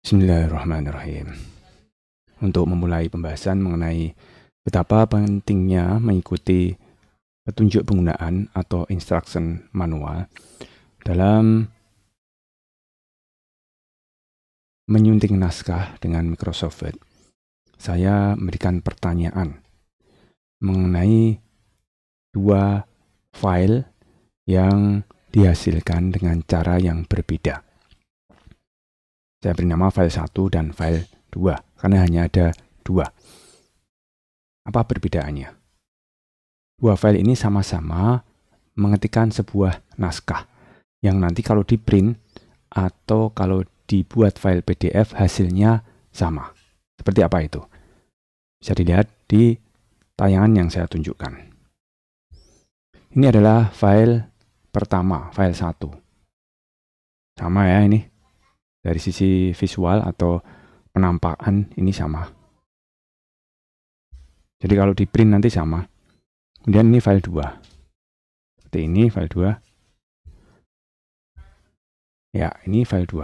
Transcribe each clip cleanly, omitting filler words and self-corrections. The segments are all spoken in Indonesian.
Bismillahirrahmanirrahim. Untuk memulai pembahasan mengenai betapa pentingnya mengikuti petunjuk penggunaan atau instruction manual dalam menyunting naskah dengan Microsoft Word, saya memberikan pertanyaan mengenai dua file yang dihasilkan dengan cara yang berbeda. Saya beri nama file 1 dan file 2 karena hanya ada dua. Apa perbedaannya? Dua file ini sama-sama mengetikkan sebuah naskah yang nanti kalau di print atau kalau dibuat file PDF hasilnya sama. Seperti apa itu? Bisa dilihat di tayangan yang saya tunjukkan. Ini adalah file pertama, file 1. Sama ya ini. Dari sisi visual atau penampakan ini sama. Jadi kalau di print nanti sama. Kemudian ini file 2. Seperti ini file 2. Ya, ini file 2.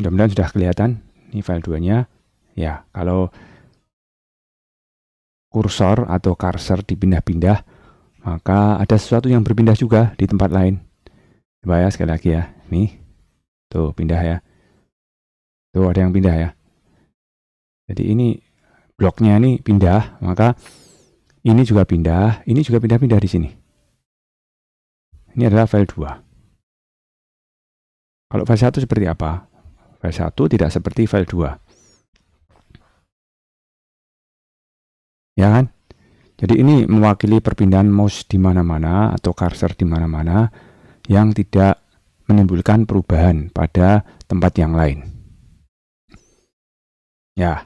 Mudah-mudahan sudah kelihatan. Ini file 2-nya. Ya, kalau kursor atau cursor dipindah-pindah, maka ada sesuatu yang berpindah juga di tempat lain. Coba ya sekali lagi ya. Nih. Tuh, pindah ya. Tuh, ada yang pindah ya. Jadi ini bloknya ini pindah, maka ini juga pindah, ini juga pindah-pindah di sini. Ini adalah file 2. Kalau file 1 seperti apa? File 1 tidak seperti file 2. Ya kan? Jadi ini mewakili perpindahan mouse di mana-mana atau cursor di mana-mana yang tidak menimbulkan perubahan pada tempat yang lain. Ya,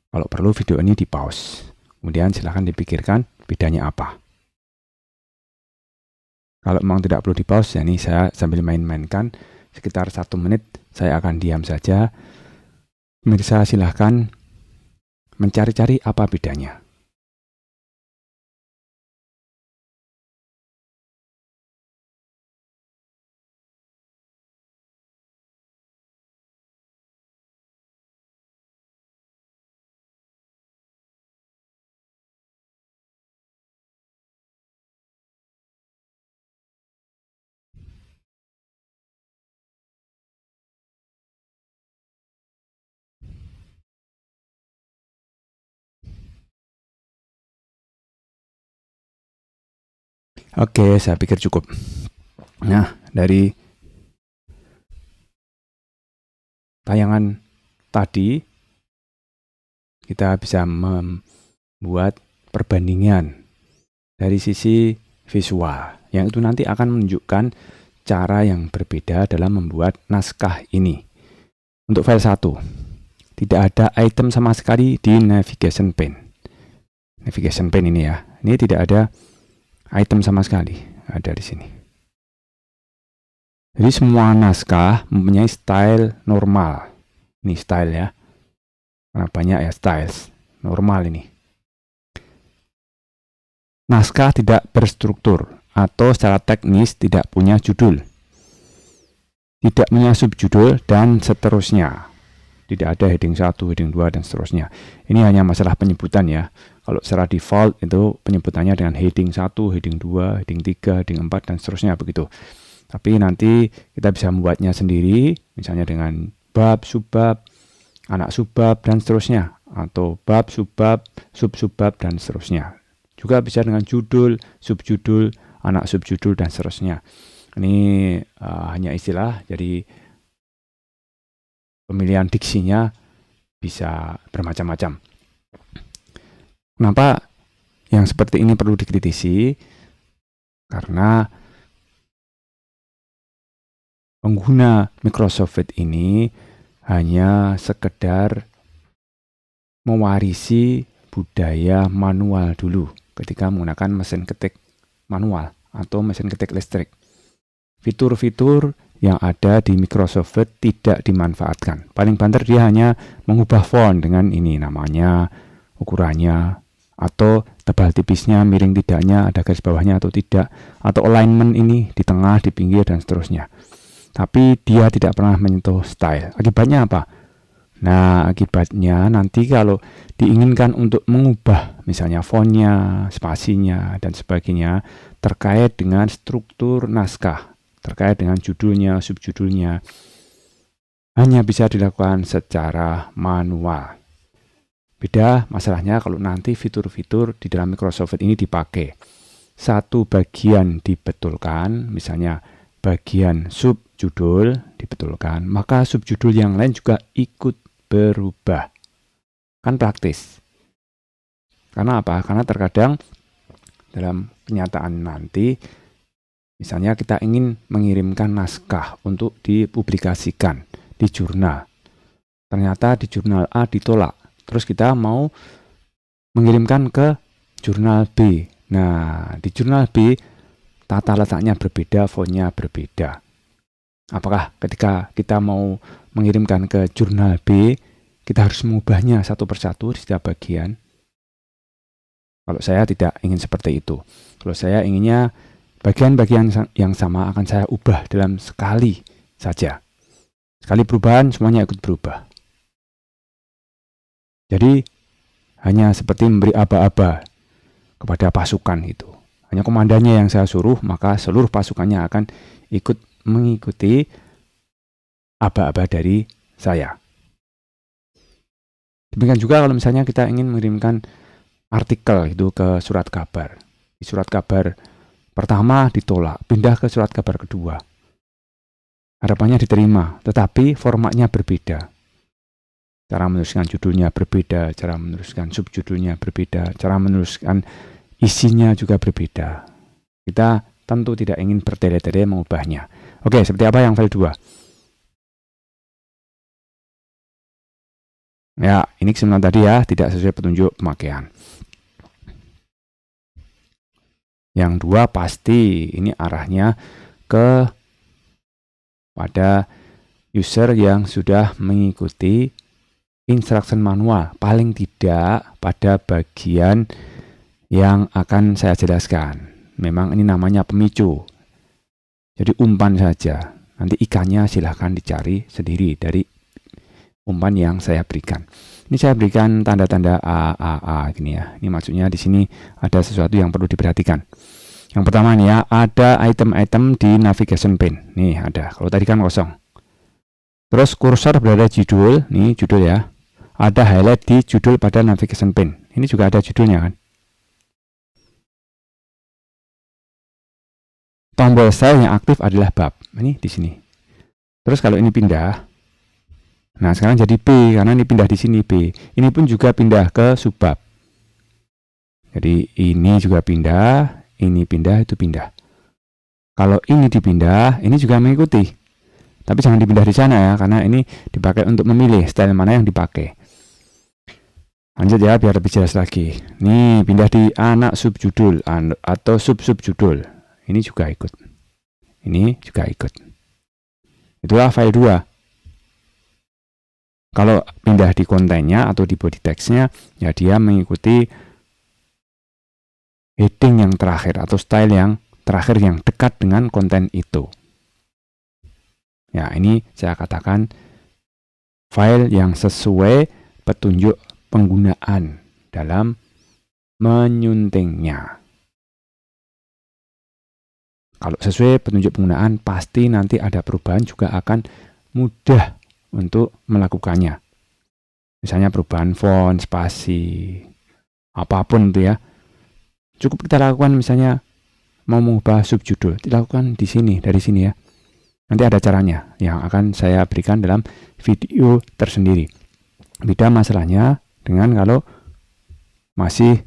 kalau perlu video ini di pause. Kemudian silahkan dipikirkan bedanya apa. Kalau memang tidak perlu di pause, ya ini saya sambil main-mainkan sekitar 1 menit, saya akan diam saja. Pemirsa silahkan mencari-cari apa bedanya. Oke, saya pikir cukup. Nah, dari tayangan tadi, kita bisa membuat perbandingan dari sisi visual, yang itu nanti akan menunjukkan cara yang berbeda dalam membuat naskah ini. Untuk file 1, tidak ada item sama sekali di navigation pane. Navigation pane ini ya, ini tidak ada item sama sekali, ada di sini. Jadi semua naskah mempunyai style normal. Ini style ya, karena banyak ya styles normal ini. Naskah tidak berstruktur atau secara teknis tidak punya judul, tidak punya subjudul, dan seterusnya. Tidak ada heading 1, heading 2, dan seterusnya. Ini hanya masalah penyebutan ya. Kalau secara default itu penyebutannya dengan heading 1, heading 2, heading 3, heading 4, dan seterusnya begitu. Tapi nanti kita bisa membuatnya sendiri, misalnya dengan bab, subbab, anak subbab, dan seterusnya. Atau bab, subbab, sub-subbab, dan seterusnya. Juga bisa dengan judul, subjudul, anak subjudul, dan seterusnya. Ini hanya istilah, jadi pemilihan diksinya bisa bermacam-macam. Kenapa yang seperti ini perlu dikritisi? Karena pengguna Microsoft Word ini hanya sekedar mewarisi budaya manual dulu ketika menggunakan mesin ketik manual atau mesin ketik listrik. Fitur-fitur yang ada di Microsoft Word tidak dimanfaatkan. Paling banter dia hanya mengubah font dengan ini namanya, ukurannya, atau tebal tipisnya, miring tidaknya, ada garis bawahnya atau tidak, atau alignment ini di tengah, di pinggir, dan seterusnya. tapi dia tidak pernah menyentuh style. Akibatnya apa? Nah, akibatnya nanti kalau diinginkan untuk mengubah misalnya fontnya, spasinya, dan sebagainya terkait dengan struktur naskah, terkait dengan judulnya, subjudulnya, hanya bisa dilakukan secara manual. Beda masalahnya kalau nanti fitur-fitur di dalam Microsoft Word ini dipakai. Satu bagian dibetulkan, misalnya bagian subjudul dibetulkan, maka subjudul yang lain juga ikut berubah. Kan praktis. Karena apa? Karena terkadang dalam kenyataan nanti, misalnya kita ingin mengirimkan naskah untuk dipublikasikan di jurnal. Ternyata di jurnal A ditolak. Terus kita mau mengirimkan ke jurnal B. Nah, di jurnal B tata letaknya berbeda, fontnya berbeda. Apakah ketika kita mau mengirimkan ke jurnal B, kita harus mengubahnya satu persatu di setiap bagian? Kalau saya tidak ingin seperti itu. Kalau saya inginnya bagian-bagian yang sama akan saya ubah dalam sekali saja. Sekali perubahan, semuanya ikut berubah. Jadi, hanya seperti memberi aba-aba kepada pasukan itu. Hanya komandannya yang saya suruh, maka seluruh pasukannya akan ikut mengikuti aba-aba dari saya. Demikian juga kalau misalnya kita ingin mengirimkan artikel itu ke surat kabar. Di surat kabar pertama ditolak, pindah ke surat kabar kedua. Harapannya diterima, tetapi formatnya berbeda. Cara menuliskan judulnya berbeda, cara menuliskan subjudulnya berbeda, cara menuliskan isinya juga berbeda. Kita tentu tidak ingin bertele-tele mengubahnya. Oke, seperti apa yang file 2? Ya, ini kesimpulan tadi ya, tidak sesuai petunjuk pemakaian. Yang 2 pasti ini arahnya ke pada user yang sudah mengikuti instruction manual, paling tidak pada bagian yang akan saya jelaskan. Memang ini namanya pemicu. Jadi umpan saja. Nanti ikannya silahkan dicari sendiri dari umpan yang saya berikan. Ini saya berikan tanda-tanda A gini ya. Ini maksudnya di sini ada sesuatu yang perlu diperhatikan. Yang pertama nih ya, ada item-item di navigation pane. Nih ada. Kalau tadi kan kosong. Terus kursor berada di judul, nih judul ya. Ada highlight di judul pada navigation pane. Ini juga ada judulnya kan. Tombol style yang aktif adalah bab. Ini di sini. Terus kalau ini pindah, nah sekarang jadi B karena ini pindah di sini B. Ini pun juga pindah ke subbab. Jadi ini juga pindah, ini pindah, itu pindah. Kalau ini dipindah, ini juga mengikuti. Tapi jangan dipindah di sana ya, karena ini dipakai untuk memilih style mana yang dipakai. Lanjut ya, biar lebih jelas lagi. Nih, pindah di anak subjudul atau sub-subjudul. Ini juga ikut. Ini juga ikut. Itulah file 2. Kalau pindah di kontennya atau di body text-nya, ya dia mengikuti heading yang terakhir atau style yang terakhir yang dekat dengan konten itu. Ya, ini saya katakan file yang sesuai petunjuk penggunaan dalam menyuntingnya. Kalau sesuai petunjuk penggunaan, pasti nanti ada perubahan juga akan mudah untuk melakukannya. Misalnya perubahan font, spasi, apapun itu ya. Cukup kita lakukan misalnya mau mengubah subjudul, dilakukan di sini, dari sini ya. Nanti ada caranya yang akan saya berikan dalam video tersendiri. Beda masalahnya dengan kalau masih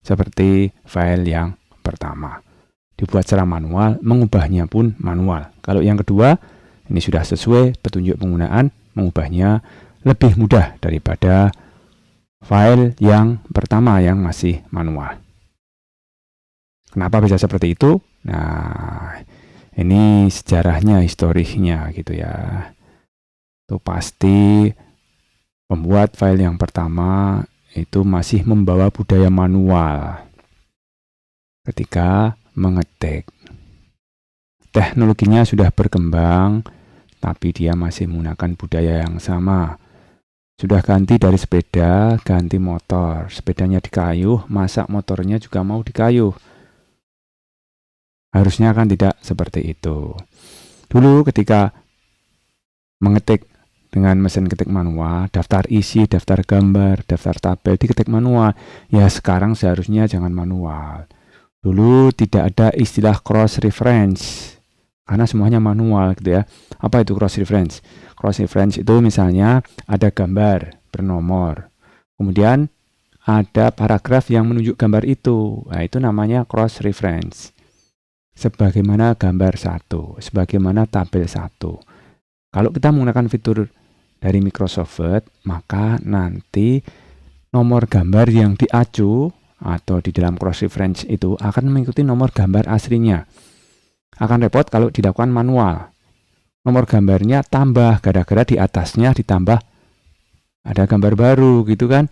seperti file yang pertama. Dibuat secara manual, mengubahnya pun manual. Kalau yang kedua, ini sudah sesuai petunjuk penggunaan, mengubahnya lebih mudah daripada file yang pertama yang masih manual. Kenapa bisa seperti itu? Nah, ini sejarahnya, historisnya gitu ya. Itu pasti membuat file yang pertama itu masih membawa budaya manual ketika mengetik. teknologinya sudah berkembang, tapi dia masih menggunakan budaya yang sama. Sudah ganti dari sepeda, ganti motor. Sepedanya dikayuh, masa motornya juga mau dikayuh. Harusnya kan tidak seperti itu. Dulu ketika mengetik dengan mesin ketik manual, daftar isi, daftar gambar, daftar tabel diketik manual. Ya sekarang seharusnya jangan manual. Dulu tidak ada istilah cross reference karena semuanya manual gitu ya. Apa itu cross reference? Cross reference itu misalnya ada gambar bernomor, kemudian ada paragraf yang menunjuk gambar itu. Nah, itu namanya cross reference. Sebagaimana gambar satu, sebagaimana tabel satu. Kalau kita menggunakan fitur dari Microsoft Word, maka nanti nomor gambar yang diacu atau di dalam cross reference itu akan mengikuti nomor gambar aslinya. Akan repot kalau dilakukan manual. Nomor gambarnya tambah gara-gara di atasnya ditambah ada gambar baru gitu kan.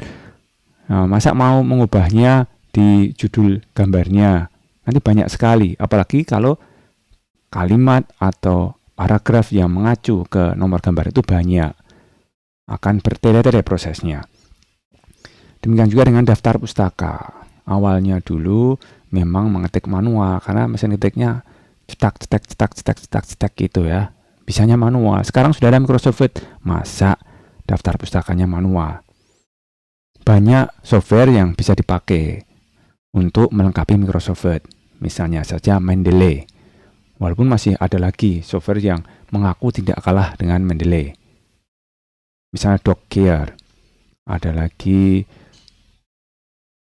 Nah, masa mau mengubahnya di judul gambarnya? Nanti banyak sekali, apalagi kalau kalimat atau paragraf yang mengacu ke nomor gambar itu banyak. Akan bertele-tele prosesnya. Demikian juga dengan daftar pustaka. Awalnya dulu memang mengetik manual karena mesin ketiknya cetak gitu ya. Bisanya manual. Sekarang sudah ada Microsoft Word, masa daftar pustakanya manual. Banyak software yang bisa dipakai untuk melengkapi Microsoft Word. Misalnya saja Mendeley. Walaupun masih ada lagi software yang mengaku tidak kalah dengan Mendeley. Misalnya Docker. Ada lagi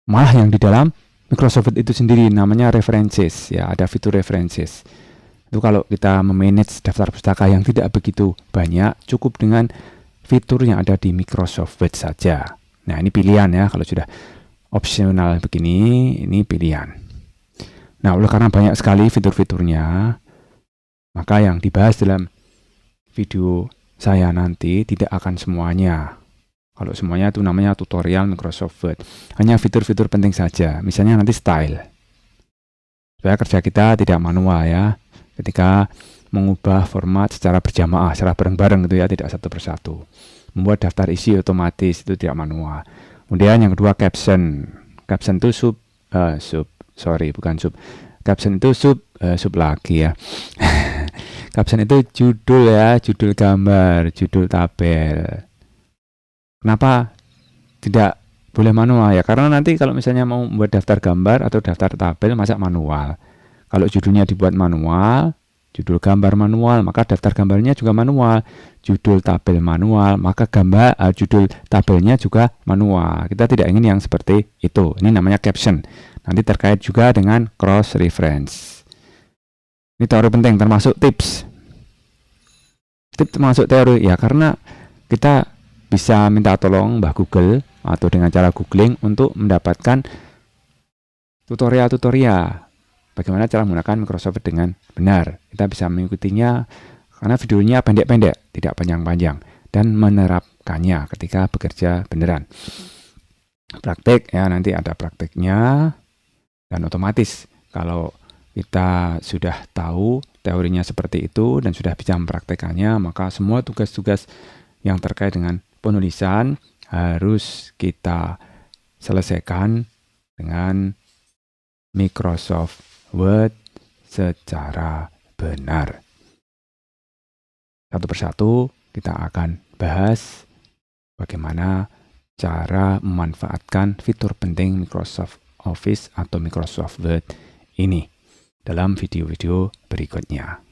malah yang di dalam Microsoft Word itu sendiri namanya references. Ya, ada fitur references. Itu kalau kita memanage daftar pustaka yang tidak begitu banyak, cukup dengan fitur yang ada di Microsoft Word saja. Nah, ini pilihan ya. Kalau sudah opsional begini, ini pilihan. Nah, oleh karena banyak sekali fitur-fiturnya, maka yang dibahas dalam video saya nanti tidak akan semuanya. Kalau semuanya itu namanya tutorial Microsoft Word. Hanya fitur-fitur penting saja. Misalnya nanti style. Supaya kerja kita tidak manual ya. Ketika mengubah format secara berjamaah, secara bareng-bareng gitu ya, tidak satu persatu. Membuat daftar isi otomatis itu tidak manual. Kemudian yang kedua caption. Caption itu caption itu sub lagi ya. Caption itu judul ya, judul gambar, judul tabel. Kenapa tidak boleh manual ya? Karena nanti kalau misalnya mau membuat daftar gambar atau daftar tabel, masa manual. Kalau judulnya dibuat manual, judul gambar manual, maka daftar gambarnya juga manual. Judul tabel manual, maka judul tabelnya juga manual. Kita tidak ingin yang seperti itu. Ini namanya caption. Nanti terkait juga dengan cross reference. Ini teori penting termasuk tips. Tips termasuk teori ya, karena kita bisa minta tolong Mbah Google atau dengan cara googling untuk mendapatkan tutorial bagaimana cara menggunakan Microsoft Word dengan benar. Kita bisa mengikutinya karena videonya pendek-pendek, tidak panjang-panjang, dan menerapkannya ketika bekerja beneran. Praktek ya, nanti ada prakteknya. Dan otomatis kalau kita sudah tahu teorinya seperti itu dan sudah bisa mempraktekannya, maka semua tugas-tugas yang terkait dengan penulisan harus kita selesaikan dengan Microsoft Word secara benar. Satu persatu kita akan bahas bagaimana cara memanfaatkan fitur penting Microsoft Office atau Microsoft Word ini dalam video-video berikutnya.